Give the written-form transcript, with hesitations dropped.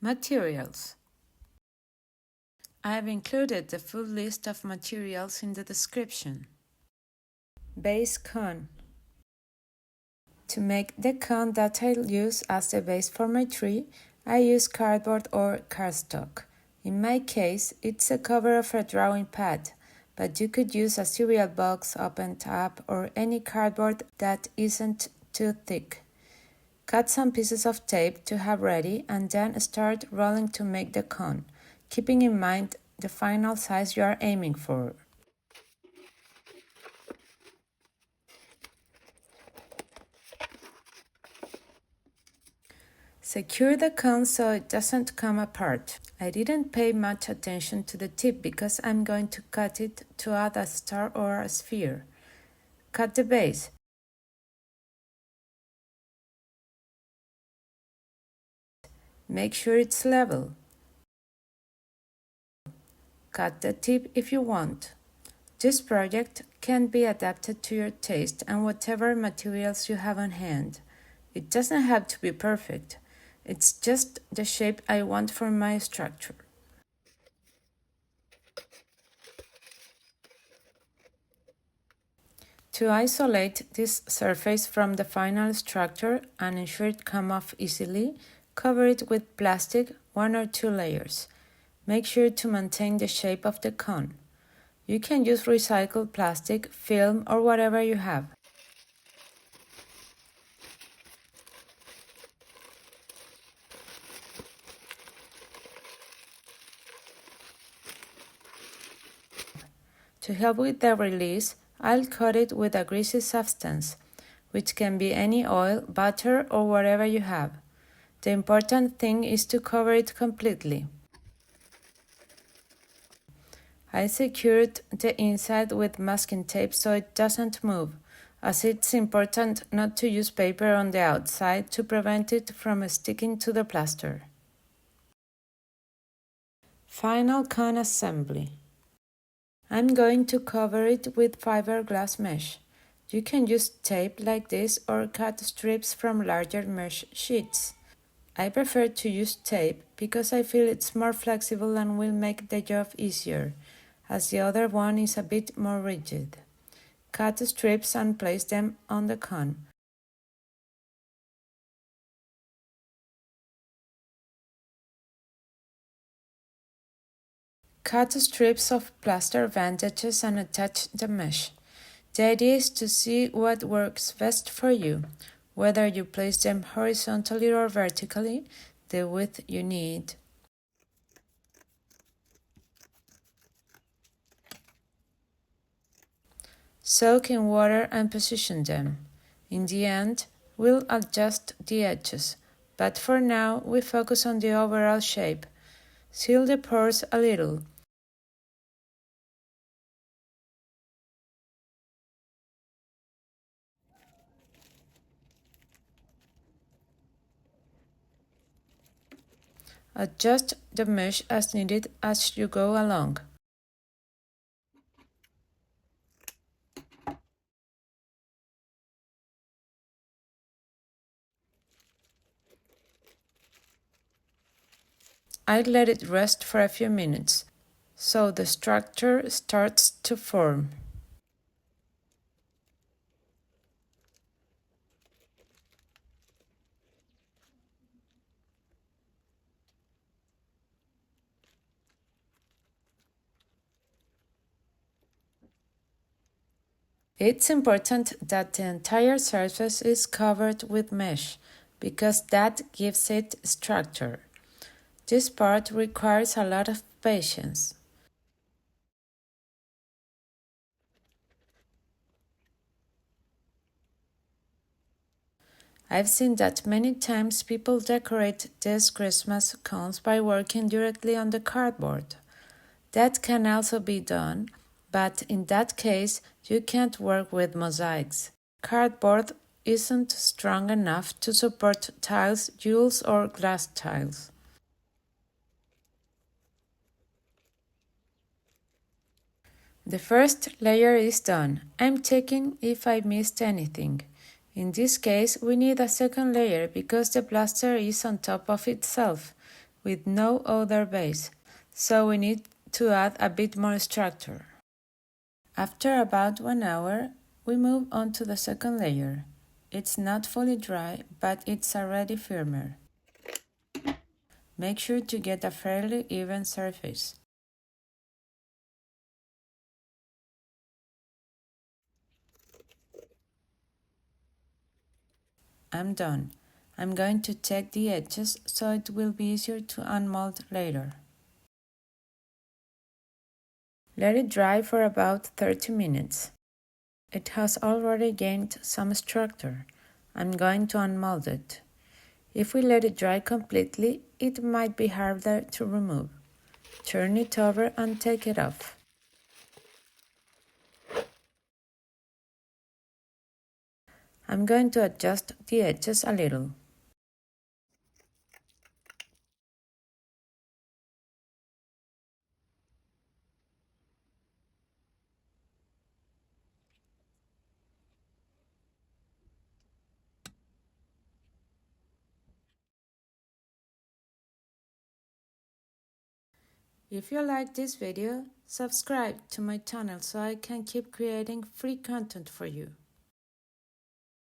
Materials. I have included the full list of materials in the description. Base cone. To make the cone that I'll use as the base for my tree, I use cardboard or cardstock. In my case, it's a cover of a drawing pad, but you could use a cereal box opened up or any cardboard that isn't too thick. Cut some pieces of tape to have ready and then start rolling to make the cone, keeping in mind the final size you are aiming for. Secure the cone so it doesn't come apart. I didn't pay much attention to the tip because I'm going to cut it to add a star or a sphere. Cut the base. Make sure it's level. Cut the tip if you want. This project can be adapted to your taste and whatever materials you have on hand. It doesn't have to be perfect. It's just the shape I want for my structure. To isolate this surface from the final structure and ensure it comes off easily, cover it with plastic 1 or 2 layers. Make sure to maintain the shape of the cone. You can use recycled plastic, film, or whatever you have. To help with the release, I'll coat it with a greasy substance, which can be any oil, butter, or whatever you have. The important thing is to cover it completely. I secured the inside with masking tape so it doesn't move, as it's important not to use paper on the outside to prevent it from sticking to the plaster. Final cone assembly. I'm going to cover it with fiberglass mesh. You can use tape like this or cut strips from larger mesh sheets. I prefer to use tape because I feel it's more flexible and will make the job easier, as the other one is a bit more rigid. Cut strips and place them on the cone. Cut strips of plaster bandages and attach the mesh. The idea is to see what works best for you, whether you place them horizontally or vertically, the width you need. Soak in water and position them. In the end, we'll adjust the edges, but for now we focus on the overall shape. Seal the pores a little. Adjust the mesh as needed as you go along. I let it rest for a few minutes, so the structure starts to form. It's important that the entire surface is covered with mesh, because that gives it structure. This part requires a lot of patience. I've seen that many times people decorate these Christmas cones by working directly on the cardboard. That can also be done, but in that case, you can't work with mosaics. Cardboard isn't strong enough to support tiles, jewels, or glass tiles. The first layer is done. I'm checking if I missed anything. In this case, we need a second layer because the plaster is on top of itself. with no other base, so we need to add a bit more structure. After about 1 hour, we move on to the second layer. It's not fully dry, but it's already firmer. Make sure to get a fairly even surface. I'm done. I'm going to take the edges so it will be easier to unmold later. Let it dry for about 30 minutes. It has already gained some structure. I'm going to unmold it. If we let it dry completely, it might be harder to remove. Turn it over and take it off. I'm going to adjust the edges a little. If you like this video, subscribe to my channel so I can keep creating free content for you.